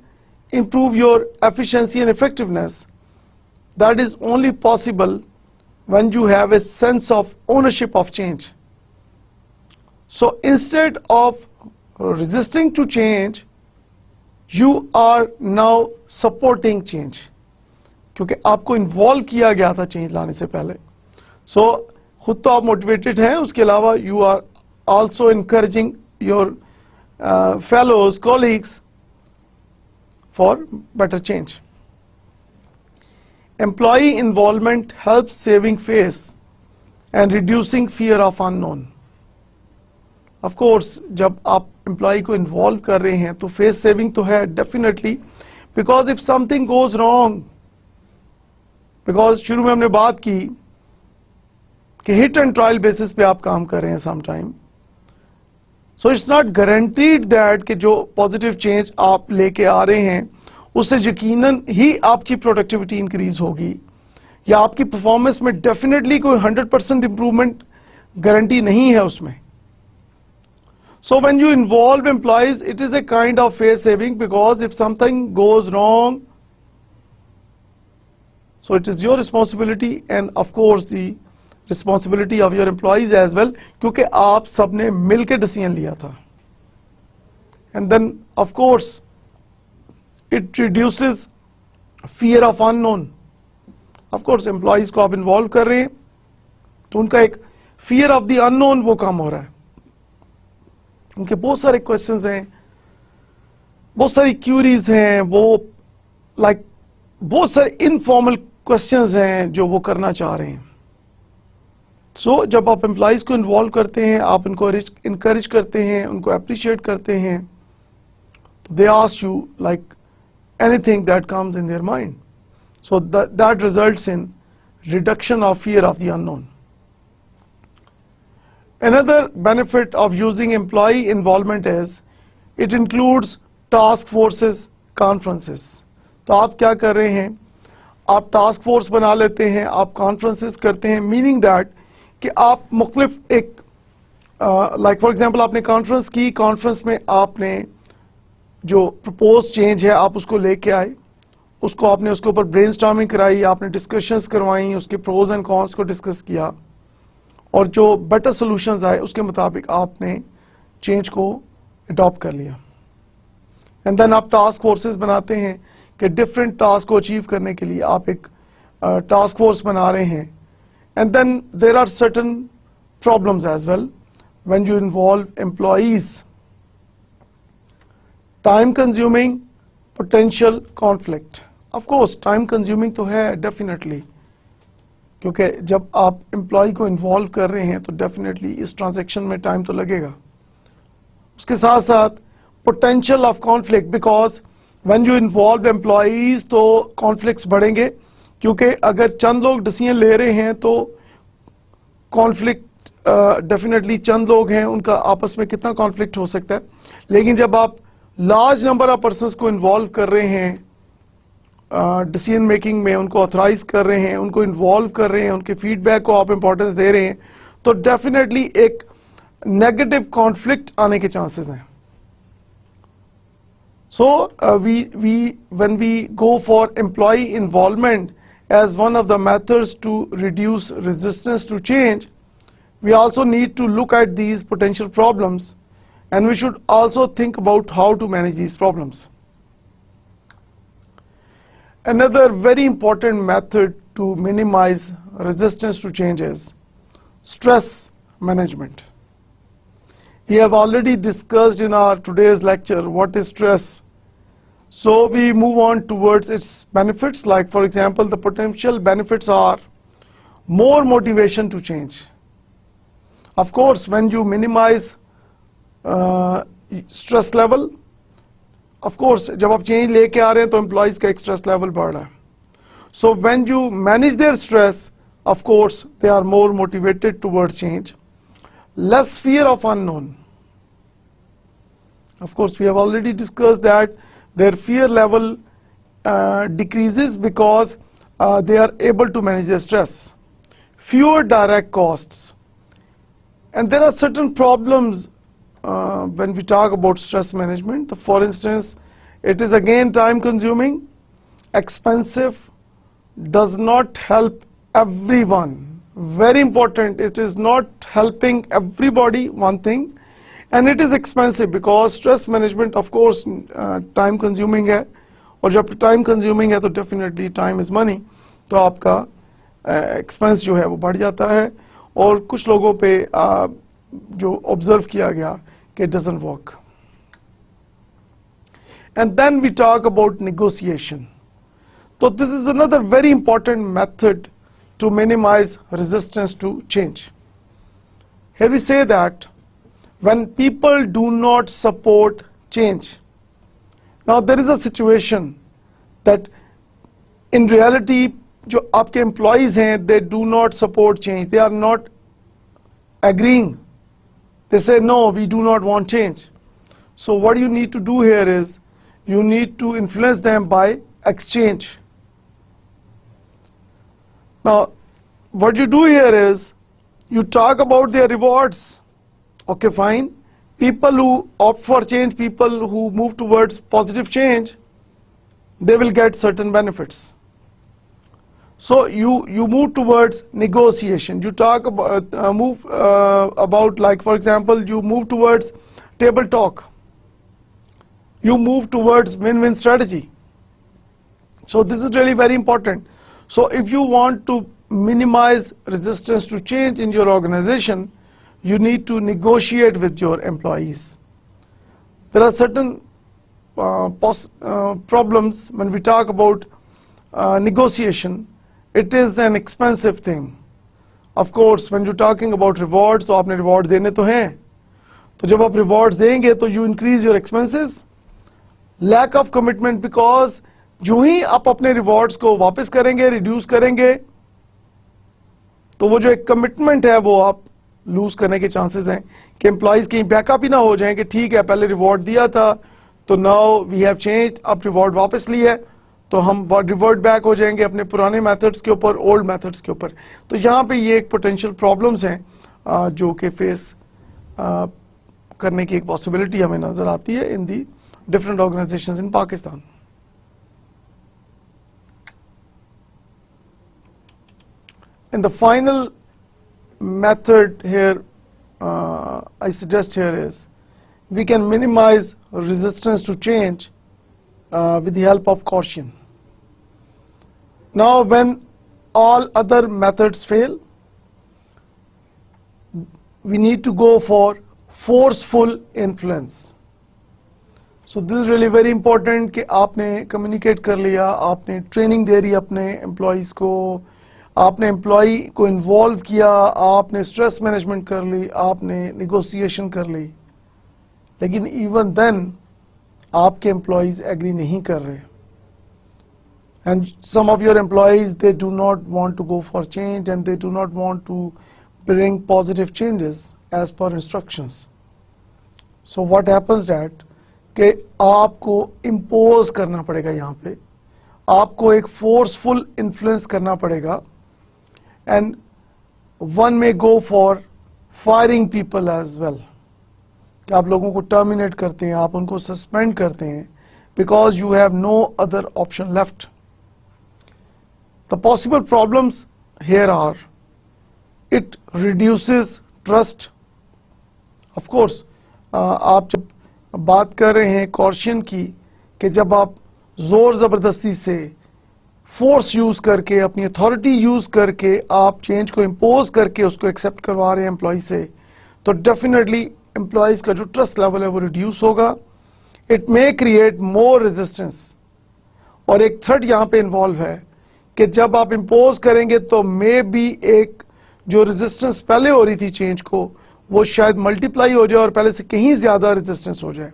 Speaker 1: improve your efficiency and effectiveness, that is only possible when you have a sense of ownership of change. So instead of resisting to change, you are now supporting change, क्योंकि आपको involve किया गया था change लाने से पहले. सो खुद तो आप मोटिवेटेड हैं, उसके अलावा you are also encouraging your fellows, colleagues for better change. Employee involvement helps saving face and reducing fear of unknown. Of course, जब आप employee को involve कर रहे हैं तो face saving तो है definitely, because if something goes wrong, because शुरू में हमने बात की कि hit and trial basis पे आप काम कर रहे हैं sometime. So it's not guaranteed that कि जो पॉजिटिव चेंज आप लेके आ रहे हैं उससे यकीनन ही आपकी प्रोडक्टिविटी इंक्रीज होगी या आपकी परफॉर्मेंस में डेफिनेटली कोई 100% इंप्रूवमेंट गारंटी नहीं है उसमें. So when you involve employees, it is a kind of face saving, because if something goes wrong, so it is your responsibility and of course the responsibility of your employees as well, क्योंकि आप सबने मिलकर decision लिया था. And then of course it reduces fear of unknown. Of course employees को आप involve कर रहे हैं तो उनका एक fear of the unknown वो कम हो रहा है. उनके बहुत सारे questions हैं, बहुत सारी queries हैं, वो like बहुत सारे informal questions हैं जो वो करना चाह रहे हैं. So, जब आप एम्प्लॉइज को इन्वॉल्व करते हैं, आप उनको इनकरेज करते हैं, उनको अप्रिशिएट करते हैं, तो they ask you like anything that comes in their mind. So that results in reduction of fear of the unknown. Another benefit of using employee involvement is it includes task forces, conferences. तो आप क्या कर रहे हैं, आप task force बना लेते हैं, आप कॉन्फ्रेंसेस करते हैं, मीनिंग दैट कि आप मुख्तलिफ एक लाइक फॉर एग्जांपल आपने कॉन्फ्रेंस की, कॉन्फ्रेंस में आपने जो प्रपोज चेंज है आप उसको लेके आए, उसको आपने उसके ऊपर ब्रेनस्टॉर्मिंग कराई, आपने डिस्कशंस करवाई, उसके प्रोज एंड कॉन्स को डिस्कस किया और जो बेटर सॉल्यूशंस आए उसके मुताबिक आपने चेंज को अडॉप्ट कर लिया. एंड देन आप टास्क फोर्सेस बनाते हैं कि डिफरेंट टास्क को अचीव करने के लिए आप एक टास्क फोर्स बना रहे हैं. And then there are certain problems as well when you involve employees. Time consuming, potential conflict. Of course, time consuming तो है definitely, क्योंकि जब आप employee को involve कर रहे हैं तो definitely इस transaction में time तो लगेगा. उसके साथ साथ potential of conflict, because when you involve employees तो conflicts बढ़ेंगे, क्योंकि अगर चंद लोग डिसीजन ले रहे हैं तो कॉन्फ्लिक्ट डेफिनेटली चंद लोग हैं उनका आपस में कितना कॉन्फ्लिक्ट हो सकता है. लेकिन जब आप लार्ज नंबर ऑफ पर्सन्स को इन्वॉल्व कर रहे हैं डिसीजन मेकिंग में, उनको ऑथराइज कर रहे हैं, उनको इन्वॉल्व कर रहे हैं, उनके फीडबैक को आप इंपॉर्टेंस दे रहे हैं, तो डेफिनेटली एक नेगेटिव कॉन्फ्लिक्ट आने के चांसेस हैं. So when we go for employee involvement as one of the methods to reduce resistance to change, we also need to look at these potential problems, and we should also think about how to manage these problems. Another very important method to minimize resistance to change is stress management. We have already discussed in our today's lecture what is stress. So we move on towards its benefits. Like for example, the potential benefits are more motivation to change. Of course, when you minimize stress level, of course, जब आप change लेके आ रहे हैं तो employees का एक stress level बढ़ रहा है. So when you manage their stress, of course, they are more motivated towards change. Less fear of unknown. Of course, we have already discussed that their fear level decreases because they are able to manage their stress. Fewer direct costs. And there are certain problems when we talk about stress management. For instance, it is again time consuming, expensive, does not help everyone. Very important, it is not helping everybody, one thing, and it is expensive because stress management of course time consuming है, और जब time consuming है तो definitely time is money, तो आपका expense जो है वो बढ़ जाता है, और कुछ लोगों पे जो observe किया गया कि it doesn't work. And then we talk about negotiation. So this is another very important method to minimize resistance to change. Here we say that when people do not support change, now there is a situation that in reality जो आपके employees हैं, they do not support change, they are not agreeing, they say no, we do not want change. So what you need to do here is you need to influence them by exchange. Now what you do here is you talk about their rewards. Okay, fine. People who opt for change, people who move towards positive change, they will get certain benefits. So you move towards negotiation. You talk about about, like for example, you move towards table talk. You move towards win-win strategy. So this is really very important. So if you want to minimize resistance to change in your organization, you need to negotiate with your employees. There are certain problems when we talk about negotiation. It is an expensive thing. Of course, when you're talking about rewards, तो आपने rewards देने तो हैं. तो जब आप rewards देंगे तो you increase your expenses. Lack of commitment, because जो ही आप अपने rewards को वापस करेंगे, reduce करेंगे, तो वो जो एक commitment है वो आप लूज करने के चांसेस हैं कि एम्प्लॉइज कहीं बैकअप ही ना हो जाएं कि ठीक है पहले रिवॉर्ड दिया था तो नाउ वी हैव चेंज्ड, अब रिवॉर्ड वापस ली है तो हम रिवर्ट बैक हो जाएंगे अपने पुराने मेथड्स के ऊपर, ओल्ड मेथड्स के ऊपर. तो यहाँ पे ये एक पोटेंशियल प्रॉब्लम्स हैं जो कि फेस करने की एक पॉसिबिलिटी हमें नजर आती है in the different organisations in Pakistan. And the final method here I suggest here is we can minimize resistance to change with the help of caution. Now when all other methods fail, we need to go for forceful influence. So this is really very important कि आपने communicate कर लिया, आपने training दे रही अपने employees को, आपने employee को इन्वॉल्व किया, आपने स्ट्रेस मैनेजमेंट कर ली, आपने नेगोशिएशन कर ली, लेकिन इवन देन आपके एम्प्लॉइज एग्री नहीं कर रहे. And some of your employees they do not want to go for change and they do not want to bring positive changes as per instructions. So what happens that कि आपको impose करना पड़ेगा, यहाँ पे आपको एक फोर्सफुल इन्फ्लुएंस करना पड़ेगा. And one may go for firing people as well. कि आप लोगों को terminate करते हैं, आप उनको suspend करते हैं because you have no other option left. The possible problems here are it reduces trust. Of course, आप जब बात कर रहे हैं caution की कि जब आप जोर ज़बरदस्ती से फोर्स यूज करके, अपनी अथॉरिटी यूज करके आप चेंज को इम्पोज करके उसको एक्सेप्ट करवा रहे हैं एम्प्लॉय से, तो डेफिनेटली एम्प्लॉयज का जो ट्रस्ट लेवल है वो रिड्यूस होगा. It may create more resistance. और एक थ्रेट यहाँ पे इन्वॉल्व है कि जब आप इम्पोज करेंगे तो मे बी एक जो रेजिस्टेंस पहले हो रही थी चेंज को वो शायद मल्टीप्लाई हो जाए और पहले से कहीं ज्यादा रेजिस्टेंस हो जाए.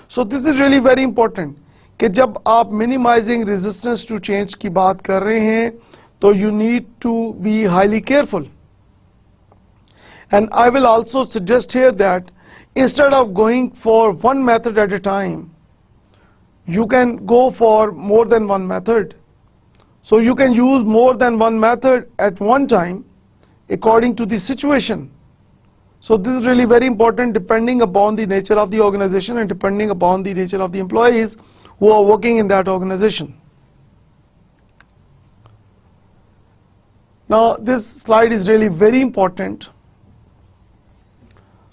Speaker 1: सो this is really very important कि जब आप मिनिमाइजिंग रेजिस्टेंस टू चेंज की बात कर रहे हैं तो you need to be highly careful. And I will also suggest here that instead of going for one method at a time, you can go for more than one method. So you can use more than one method at one time according to the situation. So this is really very important depending upon the nature of the organization and depending upon the nature of the employees who are working in that organization. Now this slide is really very important.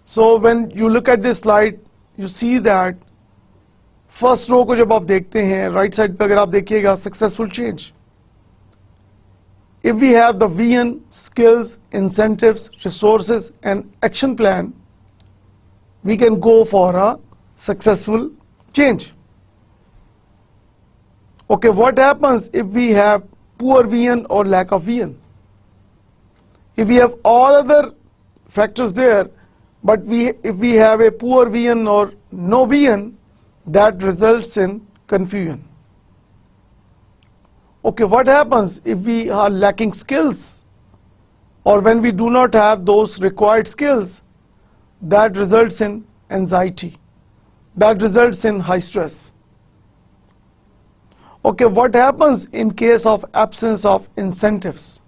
Speaker 1: So when you look at this slide, you see that first row को जब आप देखते हैं, right side पे अगर आप देखिएगा successful change. If we have the VN, skills, incentives, resources and action plan, we can go for a successful change. Okay, what happens if we have poor VN or lack of VN? If we have all other factors there, but if we have a poor VN or no VN, that results in confusion. Okay, what happens if we are lacking skills or when we do not have those required skills? That results in anxiety. That results in high stress. Okay, what happens in case of absence of incentives?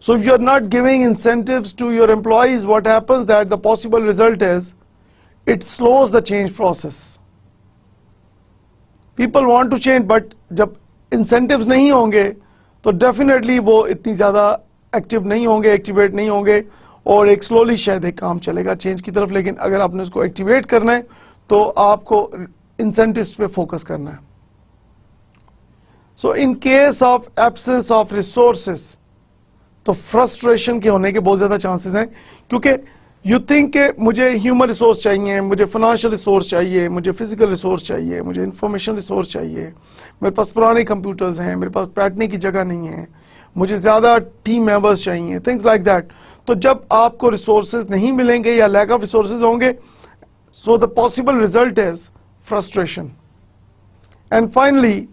Speaker 1: So if you are not giving incentives to your employees, what happens that the possible result is it slows the change process. People want to change, but जब incentives नहीं होंगे तो definitely वो इतनी ज़्यादा active नहीं होंगे, activate नहीं होंगे और एक slowly शायद एक काम चलेगा change की तरफ. लेकिन अगर आपने उसको activate करना है तो आपको incentives पे focus करना है. So in case of absence of resources, तो frustration के होने के बहुत ज़्यादा chances हैं क्योंकि you think कि मुझे human resource चाहिए, मुझे financial resource चाहिए, मुझे physical resource चाहिए, मुझे information resource चाहिए, मेरे पास पुराने computers हैं, मेरे पास बैठने की जगह नहीं है, मुझे ज़्यादा team members चाहिए, things like that. तो जब आपको resources नहीं मिलेंगे या lack of resources होंगे, so the possible result is frustration. And finally,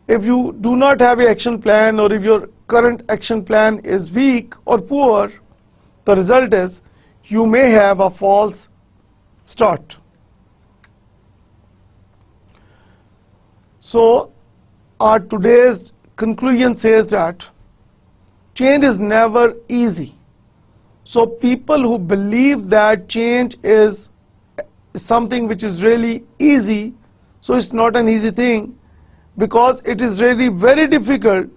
Speaker 1: if you do not have an action plan or if your current action plan is weak or poor, the result is you may have a false start. So our today's conclusion says that change is never easy. So people who believe that change is something which is really easy, so it's not an easy thing because it is really very difficult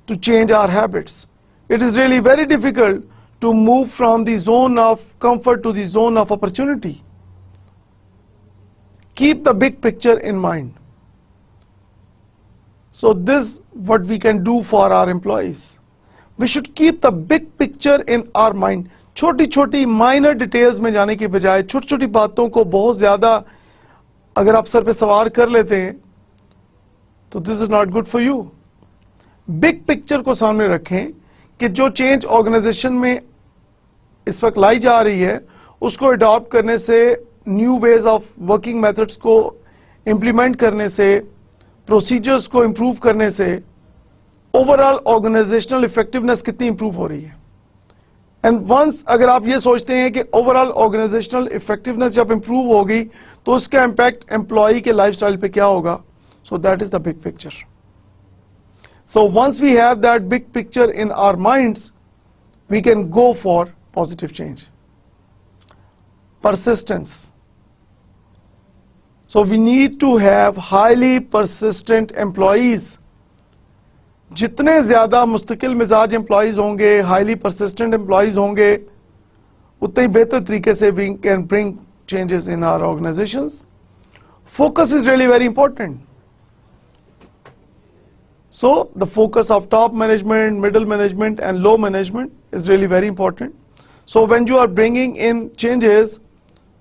Speaker 1: to change our habits. It is really very difficult to move from the zone of comfort to the zone of opportunity. Keep the big picture in mind. So this is what we can do for our employees. We should keep the big picture in our mind. छोटी छोटी minor details में जाने के बजाय छोटी छोटी बातों को बहुत ज़्यादा अगर आप सर पे सवार कर लेते हैं तो this is not good for you. Big picture को सामने रखें कि जो change organization में इस वक्त लाई जा रही है उसको adopt करने से new ways of working methods को implement करने से procedures को improve करने से overall organizational effectiveness कितनी improve हो रही है. And once अगर आप ये सोचते हैं कि overall organizational effectiveness जब improve होगी तो उसका impact employee के lifestyle पे क्या होगा, so that is the big picture. So once we have that big picture in our minds, we can go for positive change. Persistence. So we need to have highly persistent employees. जितने ज़्यादा मुस्तकिल मिजाज employees होंगे, highly persistent employees होंगे, उतने ही बेहतर तरीके से we can bring changes in our organizations. Focus is really very important. So the focus of top management, middle management and low management is really very important. So when you are bringing in changes,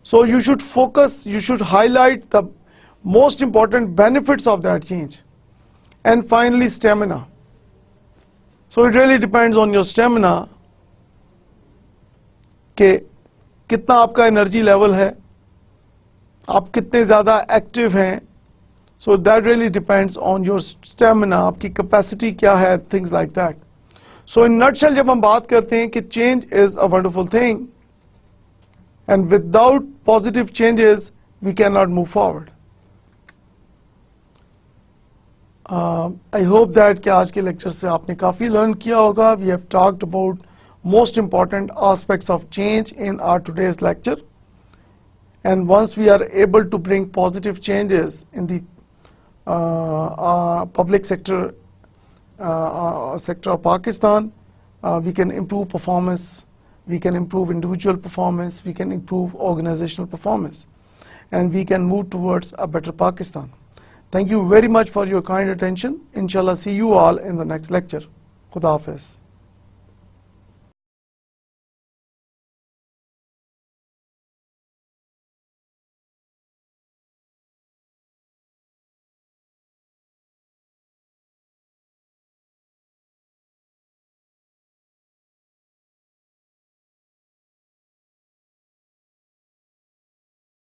Speaker 1: so you should focus, you should highlight the most important benefits of that change. And finally, stamina. So it really depends on your stamina कि कितना आपका energy level है, आप कितने ज़्यादा active हैं. So that really depends on your stamina, आपकी capacity क्या है, things like that. So in nutshell जब हम बात करते हैं कि change is a wonderful thing and without positive changes we cannot move forward. I hope that कि आज के लेक्चर से आपने काफ़ी लर्न किया होगा. We have talked about most important aspects of change in our today's lecture. And once we are able to bring positive changes in the public sector sector of Pakistan, we can improve performance, we can improve individual performance, we can improve organizational performance, and we can move towards a better Pakistan. Thank you very much for your kind attention. Inshallah, see you all in the next lecture. Khuda Hafiz.